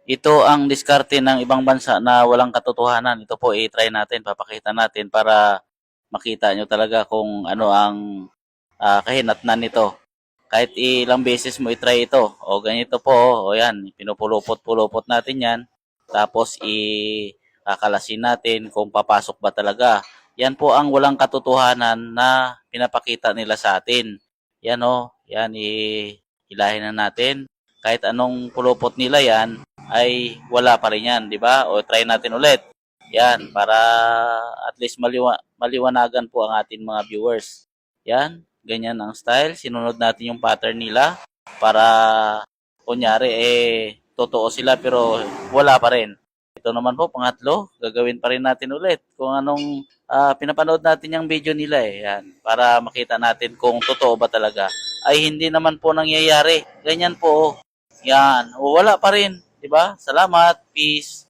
Ito ang diskarte ng ibang bansa na walang katotohanan. Ito po i-try natin, papakita natin para makita nyo talaga kung ano ang kahinatnan nito. Kahit ilang beses mo i-try ito. O ganito po, o yan, pinupulupot-pulupot natin yan. Tapos kakalasin natin kung papasok ba talaga. Yan po ang walang katotohanan na pinapakita nila sa atin. Yan o, yan hilahin na natin. Kahit anong pulupot nila yan, ay wala pa rin yan, di ba? O try natin ulit. Yan, para at least maliwanagan po ang ating mga viewers. Yan, ganyan ang style. Sinunod natin yung pattern nila para kunyari totoo sila pero wala pa rin. Ito naman po, pangatlo, gagawin pa rin natin ulit kung anong pinapanood natin yung video nila Yan, para makita natin kung totoo ba talaga. Ay hindi naman po nangyayari. Ganyan po. Yan, o wala pa rin. 'Di ba? Salamat. Peace.